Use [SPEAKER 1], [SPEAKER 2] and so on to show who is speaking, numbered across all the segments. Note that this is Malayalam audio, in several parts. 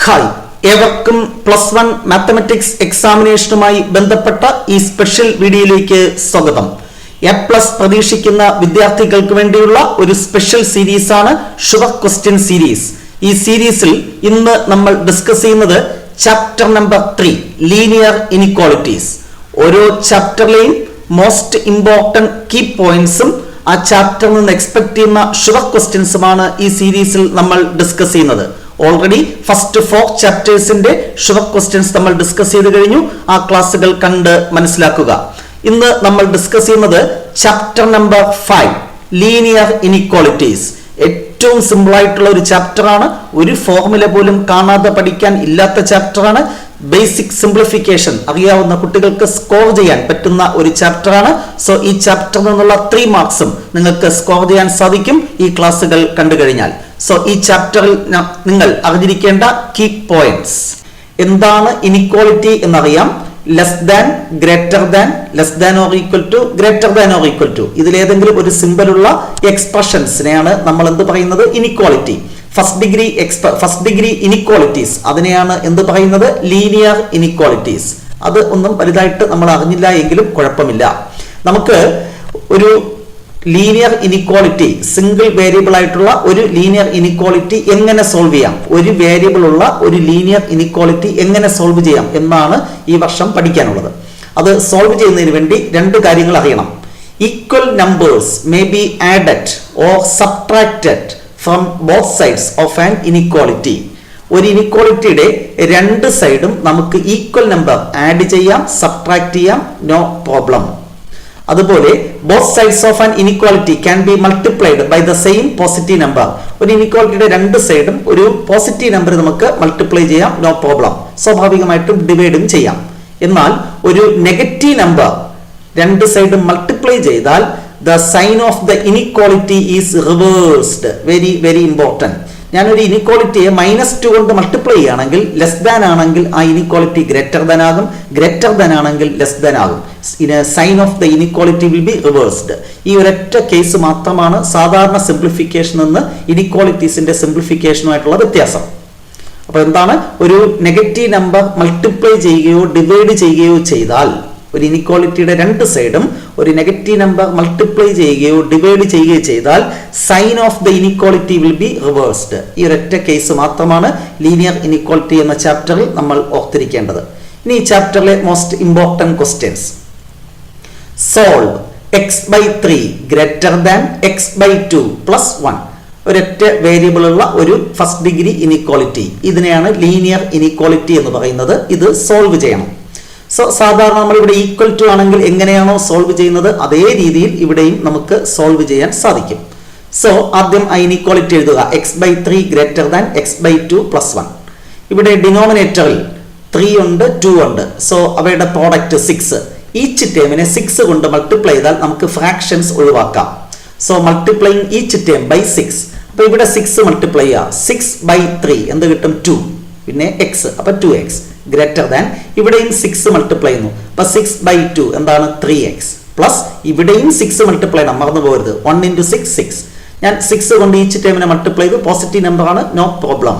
[SPEAKER 1] ഹായ്, ഏവർക്കും +1 മാത്തമാറ്റിക്സ് എക്സാമിനേഷനുമായി ബന്ധപ്പെട്ട ഈ സ്പെഷ്യൽ വീഡിയോയിലേക്ക് സ്വാഗതം. എ+ പ്രതീക്ഷിക്കുന്ന വിദ്യാർത്ഥികൾക്ക് വേണ്ടിയുള്ള ഒരു സ്പെഷ്യൽ സീരീസാണ് ഷുവർ ക്വസ്റ്റ്യൻ സീരീസ്. ഈ സീരീസിൽ ഇന്ന് നമ്മൾ ഡിസ്കസ് ചെയ്യുന്നത് ചാപ്റ്റർ നമ്പർ 3 ലീനിയർ ഇനിക്വാളിറ്റീസ്. ഓരോ ചാപ്റ്ററിലെയും മോസ്റ്റ് ഇമ്പോർട്ടന്റ് കീ പോയിന്റ്സും ആ ചാപ്റ്ററിൽ നിന്ന് എക്സ്പെക്ട് ചെയ്യുന്ന ഷുവർ ക്വസ്റ്റ്യൻസുമാണ് ഈ സീരീസിൽ നമ്മൾ ഡിസ്കസ് ചെയ്യുന്നത്. ഓൾറെഡി ഫസ്റ്റ് 4 ചാപ്റ്റേഴ്സിന്റെ ഷുവർ ക്വസ്റ്റ്യൻസ് നമ്മൾ ഡിസ്കസ് ചെയ്ത് കഴിഞ്ഞു. ആ ക്ലാസ്സുകൾ കണ്ട് മനസ്സിലാക്കുക. ഇന്ന് നമ്മൾ ഡിസ്കസ് ചെയ്യുന്നത് ചാപ്റ്റർ നമ്പർ 5 ലീനിയർ ഇനിക്വാളിറ്റീസ്. ഏറ്റവും സിമ്പിൾ ആയിട്ടുള്ള ഒരു ചാപ്റ്റർ ആണ്. ഒരു ഫോർമുല പോലും കാണാതെ പഠിക്കാൻ ഇല്ലാത്ത ചാപ്റ്റർ ആണ്. ബേസിക് സിംപ്ലിഫിക്കേഷൻ അറിയാവുന്ന കുട്ടികൾക്ക് സ്കോർ ചെയ്യാൻ പറ്റുന്ന ഒരു ചാപ്റ്റർ ആണ്. സോ ഈ ചാപ്റ്ററിൽ നിന്നുള്ള 3 മാർക്സും നിങ്ങൾക്ക് സ്കോർ ചെയ്യാൻ സാധിക്കും ഈ ക്ലാസ്സുകൾ കണ്ടു കഴിഞ്ഞാൽ. സോ ഈ ചാപ്റ്ററിൽ നിങ്ങൾ അറിഞ്ഞിരിക്കേണ്ട കീ പോയിന്റ്സ് എന്താണ്? ഇനിക്വാളിറ്റി എന്നറിയാം. Less than, greater than, less than or equal to, greater than or equal to, ഇതിലേതെങ്കിലും ഒരു സിമ്പലുള്ള എക്സ്പ്രഷൻസിനെയാണ് നമ്മൾ എന്ത് പറയുന്നത്? ഇനിക്വാളിറ്റി. ഫസ്റ്റ് ഡിഗ്രി ഇനിക്വാളിറ്റീസ് അതിനെയാണ് എന്ത് പറയുന്നത്? Linear inequalities. അത് ഒന്നും വലുതായിട്ട് നമ്മൾ അറിഞ്ഞില്ല എങ്കിലും കുഴപ്പമില്ല. നമുക്ക് ഒരു ലീനിയർ ഇനിക്വാളിറ്റി, സിംഗിൾ വേരിയബിൾ ആയിട്ടുള്ള ഒരു ലീനിയർ ഇനിക്വാളിറ്റി എങ്ങനെ സോൾവ് ചെയ്യാം, ഒരു വേരിയബിൾ ഉള്ള ഒരു ലീനിയർ ഇനിക്വാളിറ്റി എങ്ങനെ സോൾവ് ചെയ്യാം എന്നാണ് ഈ വർഷം പഠിക്കാനുള്ളത്. അത് സോൾവ് ചെയ്യുന്നതിന് വേണ്ടി 2 കാര്യങ്ങൾ അറിയണം. Equal numbers may be added or subtracted from both sides of an inequality. ഒരു ഇനിക്വാളിറ്റിയുടെ 2 സൈഡും നമുക്ക് ഈക്വൽ നമ്പർ ആഡ് ചെയ്യാം, സബ്ട്രാക്ട് ചെയ്യാം, നോ പ്രോബ്ലം. അതുപോലെ both sides of an inequality can be multiplied by the same positive number. ഒരു ഇനിക്വാളിറ്റിയുടെ 2 സൈഡും ഒരു പോസിറ്റീവ് നമ്പർ നമുക്ക് മൾട്ടിപ്ലൈ ചെയ്യാം, നോ പ്രോബ്ലം. സ്വാഭാവികമായിട്ടും ഡിവൈഡും ചെയ്യാം. എന്നാൽ ഒരു നെഗറ്റീവ് നമ്പർ 2 സൈഡും മൾട്ടിപ്ലൈ ചെയ്താൽ the sign of the inequality is reversed. very important. ഞാനൊരു ഇനിക്വാളിറ്റിയെ -2 കൊണ്ട് മൾട്ടിപ്ലൈ ചെയ്യുകയാണെങ്കിൽ ലെസ് ദാൻ ആണെങ്കിൽ ആ ഇനിക്വാളിറ്റി ഗ്രേറ്റർ ദാൻ ആകും, ഗ്രേറ്റർ ദാൻ ആണെങ്കിൽ ലെസ് ദാൻ ആകും. Sign of the inequality will be reversed. ഈ ഒരൊറ്റ കേസ് മാത്രമാണ് സാധാരണ സിംപ്ലിഫിക്കേഷൻ നിന്ന് ഇനിക്വാളിറ്റീസിന്റെ സിംപ്ലിഫിക്കേഷനുമായിട്ടുള്ള വ്യത്യാസം. അപ്പൊ എന്താണ്? ഒരു നെഗറ്റീവ് നമ്പർ മൾട്ടിപ്ലൈ ചെയ്യുകയോ ഡിവൈഡ് ചെയ്യുകയോ ചെയ്താൽ, ഒരു ഇനിക്വാളിറ്റിയുടെ 2 സൈഡും ഒരു നെഗറ്റീവ് നമ്പർ മൾട്ടിപ്ലൈ ചെയ്യുകയോ ഡിവൈഡ് ചെയ്യുകയോ ചെയ്താൽ sign of the inequality will be reversed. ഈ ഒരൊറ്റ കേസ് മാത്രമാണ് ലീനിയർ ഇനിക്വാളിറ്റി എന്ന ചാപ്റ്ററിൽ നമ്മൾ ഓർത്തിരിക്കേണ്ടത്. ഇനി ഈ ചാപ്റ്ററിലെ most important questions. Solve x/3 greater than x/2 + 1. ഒരൊറ്റ വേരിയബിൾ ഉള്ള ഒരു ഫസ്റ്റ് ഡിഗ്രി ഇനിക്വാളിറ്റി, ഇതിനെയാണ് ലീനിയർ ഇനിക്വാളിറ്റി എന്ന് പറയുന്നത്. ഇത് സോൾവ് ചെയ്യണം. സോ സാധാരണ നമ്മൾ ഇവിടെ ഈക്വൽ ടു ആണെങ്കിൽ എങ്ങനെയാണോ സോൾവ് ചെയ്യുന്നത് അതേ രീതിയിൽ ഇവിടെയും നമുക്ക് സോൾവ് ചെയ്യാൻ സാധിക്കും. സോ ആദ്യം ആ ഇനിക്വാളിറ്റി എഴുതുക. x/3 greater than x/2 + 1. ഇവിടെ ഡിനോമിനേറ്ററിൽ 3 ഉണ്ട്, 2 ഉണ്ട്. സോ അവയുടെ പ്രോഡക്റ്റ് 6. ഈച്ച് ടേമിനെ 6 കൊണ്ട് മൾട്ടിപ്ലൈ ചെയ്താൽ നമുക്ക് ഫ്രാക്ഷൻസ് ഒഴിവാക്കാം. So multiplying each term by 6. അപ്പൊ ഇവിടെ 6 മൾട്ടിപ്ലൈ ചെയ്യുക. 6/3 എന്ത് കിട്ടും? 2. പിന്നെ x, അപ്പൊ 2x ഗ്രേറ്റർ ദാൻ. ഇവിടെയും 6 മൾട്ടിപ്ലൈ ചെയ്യുന്നു. അപ്പൊ 6/2 എന്താണ്? 3x പ്ലസ് ഇവിടെയും 6 മൾട്ടിപ്ലൈ ചെയ്യണം, മറന്നു പോകരുത്. 1 × 6 6. ഞാൻ 6 കൊണ്ട് ഈച്ച് ടേമിനെ മൾട്ടിപ്ലൈ ചെയ്തു. പോസിറ്റീവ് നമ്പർ ആണ്, നോ പ്രോബ്ലം.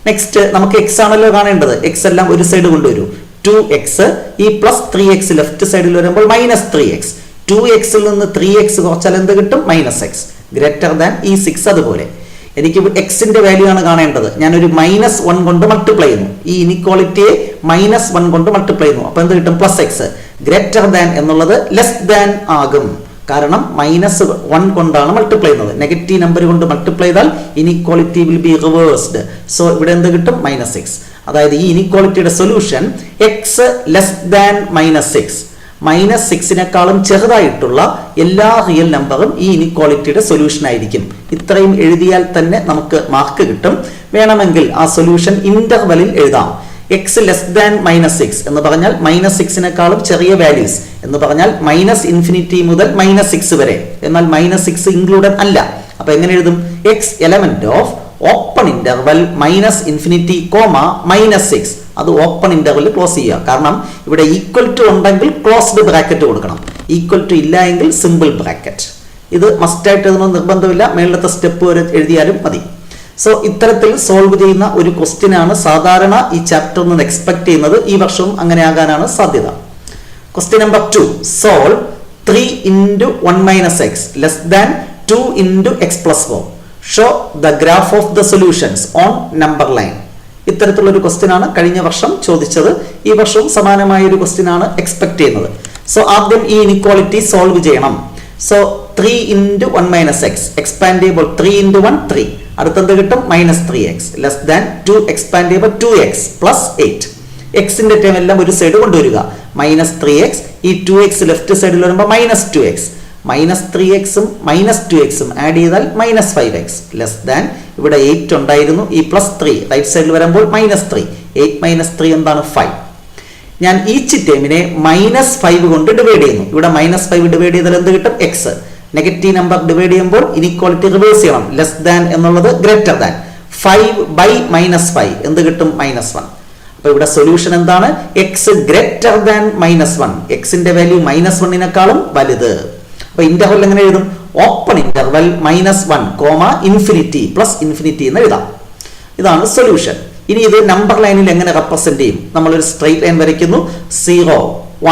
[SPEAKER 1] നെക്സ്റ്റ് നമുക്ക് x ആണല്ലോ കാണേണ്ടത്. x എല്ലാം ഒരു സൈഡ് കൊണ്ടുവരൂ. 2x ഈ പ്ലസ് 3x ലെഫ്റ്റ് സൈഡിൽ വരുമ്പോൾ -3x. 2x ൽ നിന്ന് 3x കുറച്ചാൽ എന്ത് കിട്ടും? -x ഗ്രേറ്റർ ദാൻ ഈ 6. അതുപോലെ എനിക്ക് എക്സിന്റെ വാല്യൂ ആണ് കാണേണ്ടത്. ഞാനൊരു -1 കൊണ്ട് മൾട്ടിപ്ലൈ ചെയ്യുന്നു. ഈ ഇനിക്വാളിറ്റിയെ -1 കൊണ്ട് മൾട്ടിപ്ലൈ ചെയ്യുന്നു. അപ്പൊ എന്ത് കിട്ടും? +x ഗ്രേറ്റർ ദാൻ എന്നുള്ളത് ലെസ് ദാൻ ആകും. കാരണം -1 കൊണ്ടാണ് മൾട്ടിപ്ലൈ ചെയ്യുന്നത്. നെഗറ്റീവ് നമ്പർ കൊണ്ട് മൾട്ടിപ്ലൈ ചെയ്താൽ inequality will be reversed. So ഇവിടെ എന്ത് കിട്ടും? -6. അതായത് ഈ ഇനിക്വാളിറ്റിയുടെ സൊല്യൂഷൻ x ലെസ് ദാൻ -6. -6നേക്കാളും ചെറുതായിട്ടുള്ള എല്ലാ റിയൽ നമ്പറും ഈ ഇനിക്വാളിറ്റിയുടെ സൊല്യൂഷൻ ആയിരിക്കും. ഇത്രയും എഴുതിയാൽ തന്നെ നമുക്ക് മാർക്ക് കിട്ടും. വേണമെങ്കിൽ ആ സൊല്യൂഷൻ ഇന്റർവെലിൽ എഴുതാം. x ലെസ് ദാൻ -6 എന്ന് പറഞ്ഞാൽ -6നേക്കാളും ചെറിയ വാല്യൂസ് എന്ന് പറഞ്ഞാൽ -∞ മുതൽ -6 വരെ. എന്നാൽ -6 ഇൻക്ലൂഡഡ് അല്ല. അപ്പൊ എങ്ങനെ എഴുതും? x element of open interval -∞, -6. അത് ഓപ്പൺ ഇന്റർവെൽ ക്ലോസ് ചെയ്യുക. കാരണം ഇവിടെ ഈക്വൽ ടു ഉണ്ടെങ്കിൽ ക്ലോസ്ഡ് ബ്രാക്കറ്റ് കൊടുക്കണം, ഈക്വൽ ടു ഇല്ല എങ്കിൽ സിമ്പിൾ ബ്രാക്കറ്റ്. ഇത് മസ്റ്റ് ആയിട്ട് എഴുതണമെന്ന് നിർബന്ധമില്ല. മേളത്തെ സ്റ്റെപ്പ് വരെ എഴുതിയാലും മതി. സോ ഇത്തരത്തിൽ സോൾവ് ചെയ്യുന്ന ഒരു ക്വസ്റ്റ്യൻ ആണ് സാധാരണ ഈ ചാപ്റ്ററിൽ നിന്ന് എക്സ്പെക്ട് ചെയ്യുന്നത്. ഈ വർഷവും അങ്ങനെ ആകാനാണ് സാധ്യത. Question number 2, solve 3 into 1 minus x less than 2 into x plus 4. Show the graph of the solutions on number line. ഇത്തരത്തിലുള്ള ഒരു ക്വസ്റ്റ്യൻ ആണ് കഴിഞ്ഞ വർഷം ചോദിച്ചത്. ഈ വർഷവും സമാനമായ ഒരു ക്വസ്റ്റ്യൻ ആണ് എക്സ്പെക്ട് ചെയ്യുന്നത്. സോ ആദ്യം ഈ ഇനിക്വാളിറ്റി സോൾവ് ചെയ്യണം. So 3 into 1 minus x expand ചെയ്യുമ്പോൾ 3 into 1 3, അടുത്തെന്ത് കിട്ടും -3x ലെസ് ദാൻ 2 എക്സ്പാൻഡ് ചെയ്യുമ്പോൾ 2x പ്ലസ് 8. എക്സിന്റെ ടേം എല്ലാം ഒരു സൈഡ് കൊണ്ടുവരിക. -3x, ഈ 2x ലെഫ്റ്റ് സൈഡിൽ വരുമ്പോൾ -2x, -3xും -2xും ആഡ് ചെയ്താൽ -5x ലെസ് ദാൻ ഇവിടെ 8 ഉണ്ടായിരുന്നു, ഈ +3 റൈറ്റ് സൈഡിൽ വരുമ്പോൾ -3, 8 - 3 എന്താണ് 5. ഞാൻ ഈച്ച് ടേമിനെ -5 കൊണ്ട് ഡിവൈഡ് ചെയ്യുന്നു. ഇവിടെ -5 ഡിവൈഡ് ചെയ്താൽ എന്ത് കിട്ടും? x. നെഗറ്റീവ് നമ്പർ ഡിവൈഡ് ചെയ്യുമ്പോൾ ഇനിക്വാളിറ്റി റിവേഴ്സ് ചെയ്യണം. ലെസ് ദാൻ എന്നുള്ളത് ഗ്രേറ്റർ ദാൻ. 5/-5 എന്ത് കിട്ടും? -1. അപ്പൊ ഇവിടെ സൊല്യൂഷൻ എന്താണ്? x greater than -1. എക്സിന്റെ വാല്യൂ -1 വലുത്. അപ്പൊ ഇന്റർവൽ എങ്ങനെ എഴുതും? Open interval -1, infinity plus infinity എന്ന് എഴുതാം. ഇതാണ് സൊല്യൂഷൻ. ഇനി ഇത് നമ്പർ ലൈനിൽ എങ്ങനെ റെപ്രസെന്റ് ചെയ്യും? നമ്മളൊരു സ്ട്രെയിറ്റ് ലൈൻ വരയ്ക്കുന്നു. 0,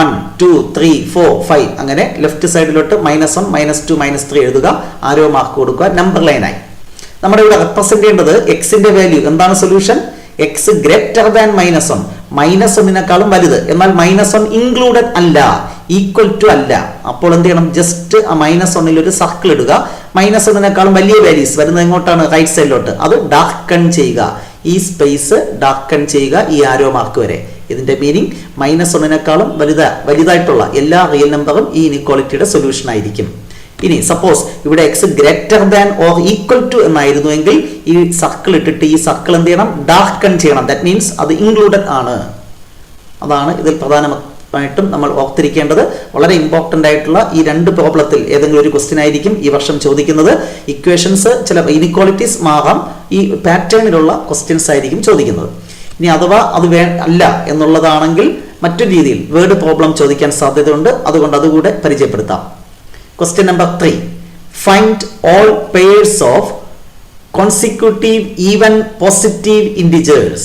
[SPEAKER 1] 1, 2, 3, 4, 5 അങ്ങനെ ലെഫ്റ്റ് സൈഡിലോട്ട് -1, -2, -3 എഴുതുക. ആരോ മാർക്ക് കൊടുക്കുക. നമ്പർ ലൈനായി. നമ്മുടെ ഇവിടെ റെപ്രസെന്റ് ചെയ്യേണ്ടത് എക്സിന്റെ വാല്യൂ. എന്താണ് സൊല്യൂഷൻ? x ഗ്രേറ്റർ ദാൻ -1, -1 വലുത്. എന്നാൽ -1 ഇൻക്ലൂഡഡ് അല്ല, ഈക്വൽ ടു അല്ല. അപ്പോൾ എന്ത് ചെയ്യണം? ജസ്റ്റ് ആ -1 ഒരു സർക്കിൾ ഇടുക. -1 വലിയ വാല്യൂസ് വരുന്നത് എങ്ങോട്ടാണ്? റൈറ്റ് സൈഡിലോട്ട്. അത് ഡാർക്കൺ ചെയ്യുക. ഈ സ്പേസ് ഡാർക്കൺ ചെയ്യുക ഈ ആരോ മാർക്ക് വരെ. ഇതിന്റെ മീനിങ് -1 വലുതായിട്ടുള്ള എല്ലാ റിയൽ നമ്പറും ഈ ഇനിക്വാളിറ്റിയുടെ സൊല്യൂഷൻ ആയിരിക്കും. ഇനി സപ്പോസ് ഇവിടെ x greater than or equal to എന്നായിരുന്നു എങ്കിൽ ഈ സർക്കിൾ ഇട്ടിട്ട് ഈ സർക്കിൾ എന്ത് ചെയ്യണം? ഡാർക്കൺ ചെയ്യണം. ദാറ്റ് മീൻസ് അത് ഇൻക്ലൂഡഡ് ആണ്. അതാണ് ഇതിൽ പ്രധാനമായിട്ടും നമ്മൾ ഓർത്തിരിക്കേണ്ടത്. വളരെ ഇമ്പോർട്ടന്റ് ആയിട്ടുള്ള ഈ രണ്ട് പ്രോബ്ലത്തിൽ ഏതെങ്കിലും ഒരു ക്വസ്റ്റ്യൻ ആയിരിക്കും ഈ വർഷം ചോദിക്കുന്നത്. ഇക്വേഷൻസ് ചില ഇനിക്വാളിറ്റീസ് മാറാം. ഈ പാറ്റേണിലുള്ള ക്വസ്റ്റ്യൻസ് ആയിരിക്കും ചോദിക്കുന്നത്. ഇനി അഥവാ അത് അല്ല എന്നുള്ളതാണെങ്കിൽ മറ്റൊരു രീതിയിൽ വേർഡ് പ്രോബ്ലം ചോദിക്കാൻ സാധ്യതയുണ്ട്. അതുകൊണ്ട് അതുകൂടെ പരിചയപ്പെടുത്താം. Question number 3. Find all pairs of consecutive even positive integers.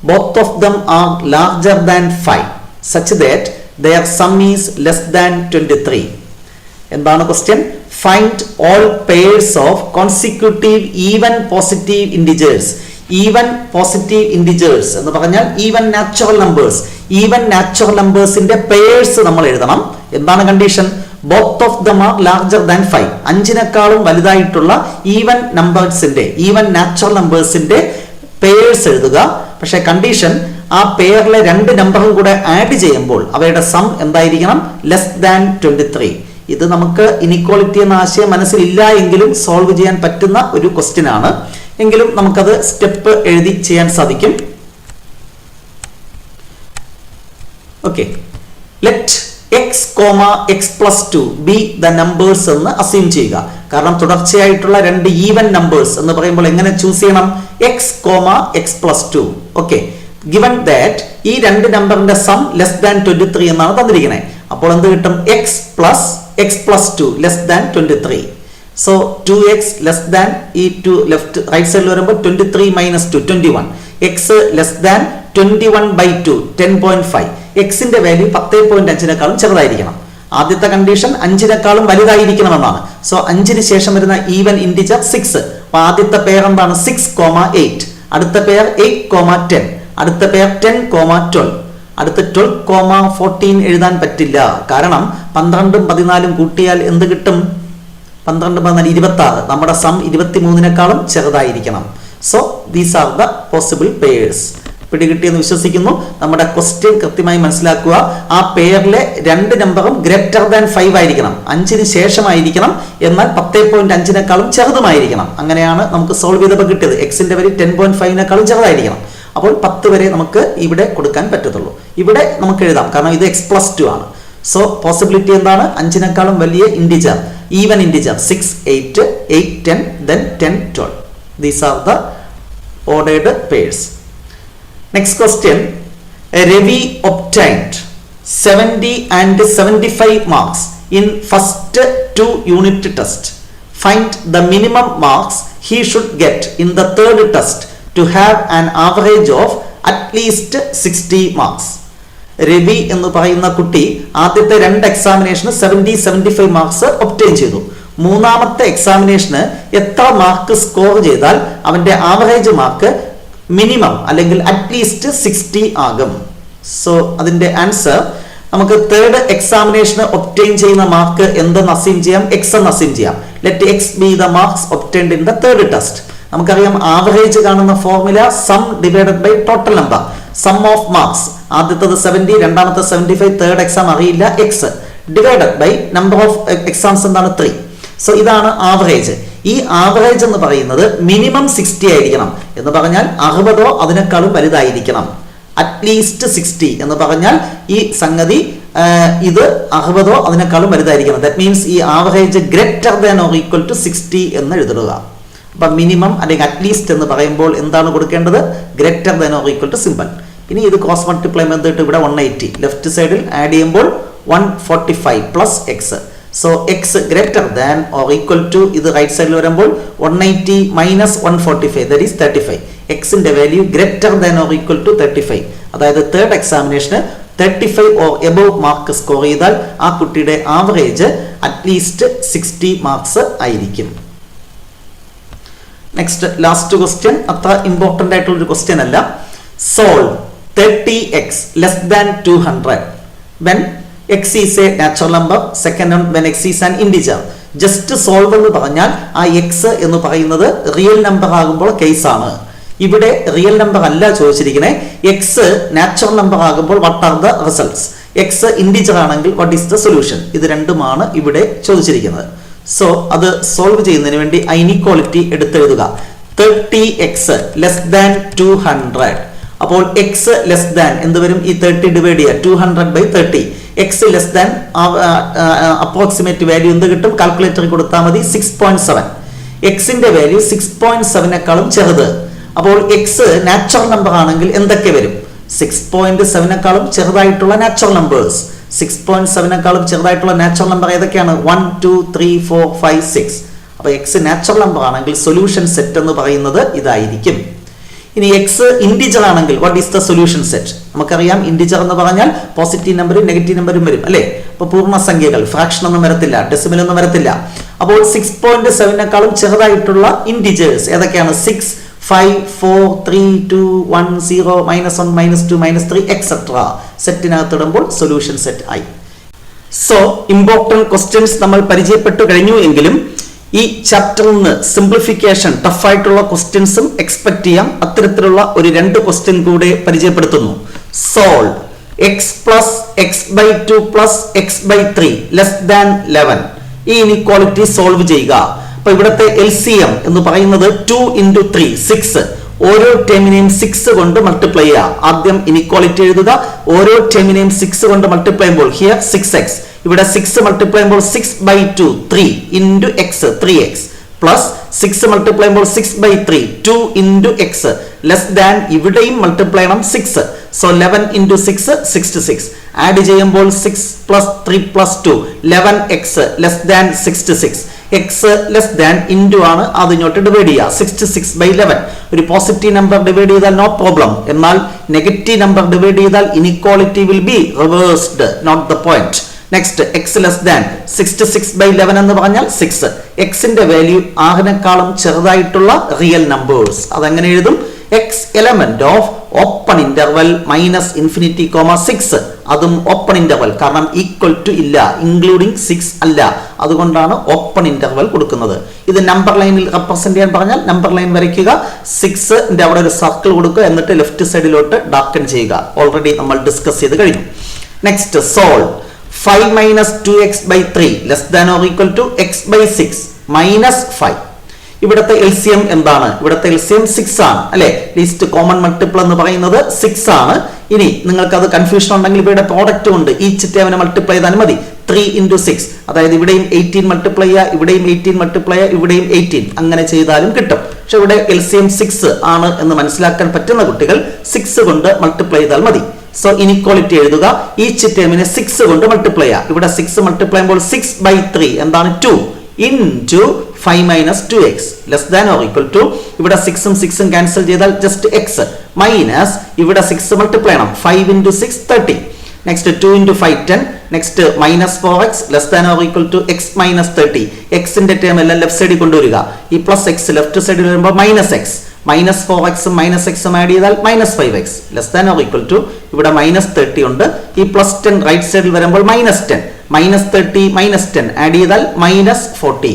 [SPEAKER 1] Both of them are larger than 5 such that their sum is less than 23. എന്താണ് question? Find all pairs of consecutive even positive integers. Even positive integers എന്ന് പറഞ്ഞാൽ even natural numbers. Even natural numbersന്റെ pairs നമ്മൾ എഴുതണം. എന്താണ് condition? Both of them are larger than 5. 5 വലുതായിട്ടുള്ള ഈവൻ നമ്പേഴ്സിന്റെ, ഈവൻ നാച്ചുറൽ നമ്പേഴ്സിന്റെ പെയർസ് എഴുതുക. പക്ഷേ കണ്ടീഷൻ ആ പെയറിലെ 2 നമ്പറും കൂടെ ആഡ് ചെയ്യുമ്പോൾ അവയുടെ സം എന്തായിരിക്കണം? Less than 23. ഇത് നമുക്ക് ഇനിക്വാളിറ്റി എന്ന ആശയം മനസ്സിലില്ല എങ്കിലും സോൾവ് ചെയ്യാൻ പറ്റുന്ന ഒരു ക്വസ്റ്റ്യൻ ആണ്. എങ്കിലും നമുക്കത് സ്റ്റെപ്പ് എഴുതി ചെയ്യാൻ സാധിക്കും. Okay, let x, x plus 2 be the numbers എന്ന് അസ്യൂം ചെയ്യുക. കാരണം തുടർച്ചയായിട്ടുള്ള 2 ഈവൻ നമ്പേഴ്സ് എന്ന് പറയുമ്പോൾ എങ്ങനെ ചൂസ് ചെയ്യണം? x, x plus 2. Okay, given that ഈ 2 നമ്പറിന്റെ സം ലെസ് ദാൻ 23 എന്നാണ് തന്നിരിക്കുന്നത്. അപ്പോൾ എന്ത് കിട്ടും? x plus 2 less than 23. So 2x less than ഈ 2 ലെഫ്റ്റ് റൈറ്റ് സൈഡിൽ വരുമ്പോൾ 23 - 2 21. x less than 21/2 10.5. എക്സിന്റെ വാല്യൂ 10.5 ചെറുതായിരിക്കണം. ആദ്യത്തെ കണ്ടീഷൻ 5 വലുതായിരിക്കണമെന്നാണ്. സോ 5 ശേഷം വരുന്ന ഈവൻ ഇന്റിജർ 6. അപ്പൊ ആദ്യത്തെ പെയർ എന്താണ്? 6, 8. അടുത്ത പെയർ 8, 10. അടുത്ത പെയർ 10, 12. അടുത്ത 12, 14 എഴുതാൻ പറ്റില്ല. കാരണം 12ഉം 14ഉം കൂട്ടിയാൽ എന്ത് കിട്ടും? 12, 14, 26. നമ്മുടെ സം 23 ചെറുതായിരിക്കണം. So these are the possible pairs. പിടികിട്ടിയെന്ന് വിശ്വസിക്കുന്നു. നമ്മുടെ ക്വസ്റ്റ്യൻ കൃത്യമായി മനസ്സിലാക്കുക. ആ പെയറിലെ 2 നമ്പറും ഗ്രേറ്റർ ദാൻ 5 ആയിരിക്കണം. 5 ശേഷമായിരിക്കണം. എന്നാൽ 10.5 ചെറുതുമായിരിക്കണം. അങ്ങനെയാണ് നമുക്ക് സോൾവ് ചെയ്തപ്പോൾ കിട്ടിയത്. എക്സിന്റെ വാല്യൂ 10.5 ചെറുതായിരിക്കണം. അപ്പോൾ 10 വരെ നമുക്ക് ഇവിടെ കൊടുക്കാൻ പറ്റത്തുള്ളൂ. ഇവിടെ നമുക്ക് എഴുതാം, കാരണം ഇത് x plus 2 ആണ്. സോ പോസിബിലിറ്റി എന്താണ്? 5 വലിയ integer, even integer 6, 8, 8, 10, then 10, 12. These are the ordered pairs. Next question. Ravi obtained 70 and 75 marks in first 2 unit test. Find the minimum marks he should get in the third test to have an average of at least 60 marks. Ravi എന്ന് പറയുന്ന കുട്ടി ആദ്യത്തെ 2 എക്സാമിനേഷന് 75 മാർക്സ് ഒബ്റ്റെയിൻ ചെയ്തു. മൂന്നാമത്തെ എക്സാമിനേഷന് എത്ര മാർക്ക് സ്കോർ ചെയ്താൽ അവന്റെ ആവറേജ് മാർക്ക് മിനിമം അല്ലെങ്കിൽ അറ്റ്ലീസ്റ്റ് 60 ആകും. സോ അതിന്റെ ആൻസർ നമുക്ക് തേർഡ് എക്സാമിനേഷന് ഒബ്റ്റെയിൻ ചെയ്യുന്ന മാർക്ക് എന്തെന്ന് അസ്യൂം ചെയ്യാം? എക്സ് എന്ന് അസ്യൂം ചെയ്യാം. Let x be the marks obtained in the third test. നമുക്കറിയാം ആവറേജ് കാണുന്ന formula sum divided by total number. Sum of marks ആദ്യത്തത് 70, രണ്ടാമത്തെ 75, തേർഡ് എക്സാം അറിയില്ല, x divided by number of exams എന്താണ് 3. സോ ഇതാണ് ആവറേജ്. ഈ ആവറേജ് എന്ന് പറയുന്നത് മിനിമം 60 ആയിരിക്കണം എന്ന് പറഞ്ഞാൽ 60 അതിനേക്കാളും വലുതായിരിക്കണം. അറ്റ്ലീസ്റ്റ് 60 എന്ന് പറഞ്ഞാൽ ഈ സംഗതി ഇത് 60 അതിനേക്കാളും വലുതായിരിക്കണം. ദാറ്റ് മീൻസ് ഈ average greater than or equal to 60 എന്ന് എഴുതുക. അപ്പൊ മിനിമം അല്ലെങ്കിൽ അറ്റ്ലീസ്റ്റ് എന്ന് പറയുമ്പോൾ എന്താണ് കൊടുക്കേണ്ടത്? Greater than or equal to simple. ഇനി ഇത് ക്രോസ് മൾട്ടിപ്ലൈ ചെയ്തിട്ട് ഇവിടെ 180 ലെഫ്റ്റ് സൈഡിൽ ആഡ് ചെയ്യുമ്പോൾ 145 plus x. So x greater than or equal to ഇത് റൈറ്റ് സൈഡിൽ വരുമ്പോൾ 180 മൈനസ് 145 ദാറ്റ് ഈസ് 35. എക്സിന്റെ value greater than or equal to 35. അതായത് തേർഡ് എക്സാമിനേഷന് 35 ഓർ എബോവ് മാർക്ക് സ്കോർ ചെയ്താൽ ആ കുട്ടിയുടെ ആവറേജ് അറ്റ്ലീസ്റ്റ് 60 മാർക്സ് ആയിരിക്കും. നെക്സ്റ്റ് ലാസ്റ്റ് ക്വസ്റ്റ്യൻ അത്ര ഇമ്പോർട്ടന്റ് ആയിട്ടുള്ള ഒരു ക്വസ്റ്റ്യൻ അല്ല. Solve 30x less than 200 when x is a natural number, second one when x is an integer. Just solve എന്ന് പറഞ്ഞാൽ ആ എക്സ് എന്ന് പറയുന്നത് റിയൽ നമ്പർ ആകുമ്പോൾ കേസ് ആണ്. ഇവിടെ റിയൽ നമ്പർ അല്ല ചോദിച്ചിരിക്കുന്നത്. എക്സ് നാച്ചുറൽ നമ്പർ ആകുമ്പോൾ what are the results? X integer ആണെങ്കിൽ വാട്ട് ഈസ് ദ സൊല്യൂഷൻ? ഇത് രണ്ടുമാണ് ഇവിടെ ചോദിച്ചിരിക്കുന്നത്. സോ അത് സോൾവ് ചെയ്യുന്നതിന് വേണ്ടി ഇനീക്വാളിറ്റി എടുത്തെഴുതുക. 30x less than 200. അപ്പോൾ എക്സ് ലെസ് ദാൻ എന്ത് വരും? ഈ 30 ഡിവൈഡ് ചെയ്യുക 200/30. X less than approximate value എന്ത് കിട്ടും? കാൽക്കുലേറ്ററിൽ കൊടുത്താൽ മതി 6.7. എക്സിന്റെ വാല്യൂ 6.7നേക്കാളും ചെറുത്. അപ്പോൾ എക്സ് നാച്ചുറൽ നമ്പർ ആണെങ്കിൽ എന്തൊക്കെ വരും? 6.7നേക്കാളും ചെറുതായിട്ടുള്ള നാച്ചുറൽ നമ്പേഴ്സ്. 6.7നേക്കാളും ചെറുതായിട്ടുള്ള നാച്ചുറൽ നമ്പർ ഏതൊക്കെയാണ്? 1, 2, 3, 4, 5, 6. അപ്പൊ എക്സ് നാച്ചുറൽ നമ്പർ ആണെങ്കിൽ സൊല്യൂഷൻ സെറ്റ് എന്ന് പറയുന്നത് ഇതായിരിക്കും. ഇനി എക്സ് ഇൻഡിജർ ആണെങ്കിൽ what is the solution set? നമുക്കറിയാം ഇൻഡിജർ എന്ന് പറഞ്ഞാൽ പോസിറ്റീവ് നമ്പറും നെഗറ്റീവ് നമ്പറും വരും അല്ലേ? അപ്പൊ പൂർണ്ണസംഖ്യകൾ, ഫ്രാക്ഷൻ ഒന്നും വരത്തില്ല, ഡെസിമൽ ഒന്നും വരത്തില്ല. അപ്പോൾ 6.7നേക്കാളും ചെറുതായിട്ടുള്ള ഇൻഡിജേഴ്സ് ഏതൊക്കെയാണ്? 6, 5, 4, 3, 2, 1, 0, -1, -2, -3 എക്സെട്ര സെറ്റിനകത്തിടുമ്പോൾ സൊല്യൂഷൻ സെറ്റ് ആയി. സോ ഇമ്പോർട്ടന്റ് ക്വസ്റ്റ്യൻസ് നമ്മൾ പരിചയപ്പെട്ടു കഴിഞ്ഞു എങ്കിലും ഈ ചാപ്റ്ററിൽ നിന്ന് സിംപ്ലിഫിക്കേഷൻ ടഫായിട്ടുള്ള ക്വസ്റ്റ്യൻസും എക്സ്പെക്ട് ചെയ്യാം. അത്തരത്തിലുള്ള ഒരു 2 ക്വസ്റ്റ്യൻ കൂടെ പരിചയപ്പെടുത്തുന്നു. Solve X plus x/2 plus x/3 less than 11. ഈ ഇനീക്വാളിറ്റി സോൾവ് ചെയ്യുക. അപ്പൊ ഇവിടുത്തെ LCM എന്ന് പറയുന്നത് 2 × 3 6. ഓരോ ടേമിനെയും 6 കൊണ്ട് മൾട്ടിപ്ലൈ ചെയ്യുക. ആദ്യം ഇനീക്വാളിറ്റി എഴുതുക. ഓരോ ടേമിനെയും 6 കൊണ്ട് മൾട്ടിപ്ലൈ ചെയ്യുമ്പോൾ ഹിയർ 6x, ഇവിടെ 6 മൾട്ടിപ്ലൈ ചെയ്യുമ്പോൾ 6/2 3 × x 3x പ്ലസ് 6 മൾട്ടിപ്ലൈ ചെയ്യുമ്പോൾ 6/3 2 × x ലെസ് ദാൻ ഇവിടെയും മൾട്ടിപ്ലൈ ചെയ്യണം 6. സോ 11 × 6 66. ആഡ് ചെയ്യുമ്പോൾ 6 + 3 + 2 11x less than 66. X less than into ആണ്, അത് ഇങ്ങോട്ട് ഡിവൈഡ് ചെയ്യുക. 66/11. ഒരു പോസിറ്റീവ് നമ്പർ ഡിവൈഡ് ചെയ്താൽ നോ പ്രോബ്ലം. എന്നാൽ നെഗറ്റീവ് നമ്പർ ഡിവൈഡ് ചെയ്താൽ inequality will be reversed, note the point. Next X less than 66/11 എന്ന് പറഞ്ഞാൽ 6. എക്സിന്റെ വാല്യൂ ആറിനേക്കാളും ചെറുതായിട്ടുള്ള റിയൽ നമ്പേഴ്സ് അതെങ്ങനെ എഴുതും? X element of open interval -∞, അതും ഓപ്പൺ ഇന്റർവൽ, കാരണം ഈക്വൽ ടു ഇല്ല, ഇൻക്ലൂഡിംഗ് 6 അല്ല, അതുകൊണ്ടാണ് ഓപ്പൺ ഇന്റർവൽ കൊടുക്കുന്നത്. ഇത് നമ്പർ ലൈനിൽ റെപ്രസെന്റ് ചെയ്യാൻ പറഞ്ഞാൽ നമ്പർ ലൈൻ വരയ്ക്കുക, 6ന്റെ അവിടെ ഒരു സർക്കിൾ കൊടുക്കുക, എന്നിട്ട് ലെഫ്റ്റ് സൈഡിലോട്ട് ഡാർക്കൻ ചെയ്യുക. ഓൾറെഡി നമ്മൾ ഡിസ്കസ് ചെയ്ത് കഴിഞ്ഞു. Next solve 5 - 2x/3 less than or equal to x/6 -5. ഇവിടുത്തെ LCM എന്താണ്? ഇവിടുത്തെ LCM 6 ആണ് അല്ലെ? ലീസ്റ്റ് കോമൺ മൾട്ടിപ്പിൾ എന്ന് പറയുന്നത് 6 ആണ്. ഇനി നിങ്ങൾക്ക് അത് കൺഫ്യൂഷൻ ഉണ്ടെങ്കിൽ ഇവിടെ പ്രോഡക്റ്റ് ഉണ്ട്, ഈച്ച് ടേമിനെ മൾട്ടിപ്ലൈ ചെയ്താലും മതി. 3 × 6, അതായത് ഇവിടെയും 18 മൾട്ടിപ്ലൈ ചെയ്യുക, ഇവിടെയും 18 മൾട്ടിപ്ലൈ ചെയ്യുക, ഇവിടെയും 18, അങ്ങനെ ചെയ്താലും കിട്ടും. പക്ഷെ ഇവിടെ LCM 6 ആണ് എന്ന് മനസ്സിലാക്കാൻ പറ്റുന്ന കുട്ടികൾ 6 കൊണ്ട് മൾട്ടിപ്ലൈ ചെയ്താൽ മതി. സോ ഇനീക്വാളിറ്റി എഴുതുക. ഈച്ച് ടേമിനെ 6 കൊണ്ട് മൾട്ടിപ്ലൈ ചെയ്യുക. ഇവിടെ 6 മൾട്ടിപ്ലൈ ചെയ്യുമ്പോൾ 6/3 എന്താണ്? 2 × 5 minus 2x less than or equal to ഇവിടെ 6 ഉം 6 ഉം ക്യാൻസൽ ചെയ്താൽ ജസ്റ്റ് x മൈനസ് ഇവിടെ 6 മൾട്ടിപ്ലൈ ചെയ്യണം 5 into 6 30 next 2 into 5 10 next minus 4x less than or equal to x minus 30 എക്സിന്റെ ടേം എല്ലാം ലെഫ്റ്റ് സൈഡിൽ കൊണ്ടുവരിക ഈ പ്ലസ് എക്സ് ലെഫ്റ്റ് സൈഡിൽ വരുമ്പോൾ minus x minus 4x minus എക്സും ആഡ് ചെയ്താൽ minus 5x less than or equal to ഇവിടെ മൈനസ് 30 ഉണ്ട് ഈ പ്ലസ് 10 റൈറ്റ് സൈഡിൽ വരുമ്പോൾ മൈനസ് 10 മൈനസ് 30 മൈനസ് 10 ആഡ് ചെയ്താൽ മൈനസ് 40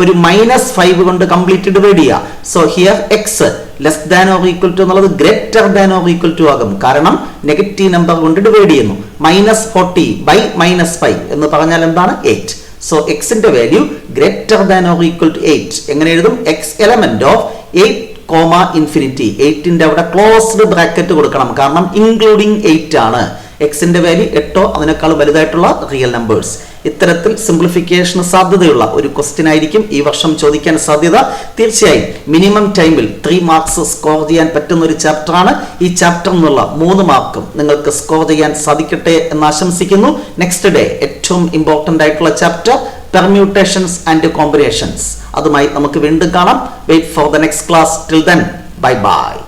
[SPEAKER 1] ഒരു മൈനസ് 5 കൊണ്ട് കംപ്ലീറ്റ് ഡിവൈഡ് ചെയ്യുക so here x less than or equal to എന്നുള്ളത് greater than or equal to ആകും കാരണം നെഗറ്റീവ് നമ്പർ കൊണ്ട് ഡിവൈഡ് ചെയ്യുന്നു മൈനസ് 40 ബൈ മൈനസ് 5 എന്ന് പറഞ്ഞാൽ എന്താണ് 8 സോ എക്സിന്റെ value greater than or equal to 8 എങ്ങനെ എഴുതും X element of 8 comma infinity 8ന്റെ അവിടെ ക്ലോസ്ഡ് ബ്രാക്കറ്റ് കൊടുക്കണം കാരണം ഇൻക്ലൂഡിംഗ് 8 ആണ് എക്സിന്റെ വാല്യൂ 8 അതിനേക്കാൾ വലുതായിട്ടുള്ള റിയൽ നമ്പേഴ്സ് ഇത്തരത്തിൽ സിംപ്ലിഫിക്കേഷന് സാധ്യതയുള്ള ഒരു ക്വസ്റ്റ്യൻ ആയിരിക്കും ഈ വർഷം ചോദിക്കാൻ സാധ്യത തീർച്ചയായും മിനിമം ടൈമിൽ 3 മാർക്സ് സ്കോർ ചെയ്യാൻ പറ്റുന്ന ഒരു ചാപ്റ്ററാണ് ഈ ചാപ്റ്റർ എന്നുള്ള 3 മാർക്കും നിങ്ങൾക്ക് സ്കോർ ചെയ്യാൻ സാധിക്കട്ടെ എന്ന് ആശംസിക്കുന്നു നെക്സ്റ്റ് ഡേ ഏറ്റവും ഇമ്പോർട്ടന്റ് ആയിട്ടുള്ള ചാപ്റ്റർ പെർമ്യൂട്ടേഷൻസ് ആൻഡ് കോമ്പിനേഷൻസ് അതുമായി നമുക്ക് വീണ്ടും കാണാം wait for the next class till then bye by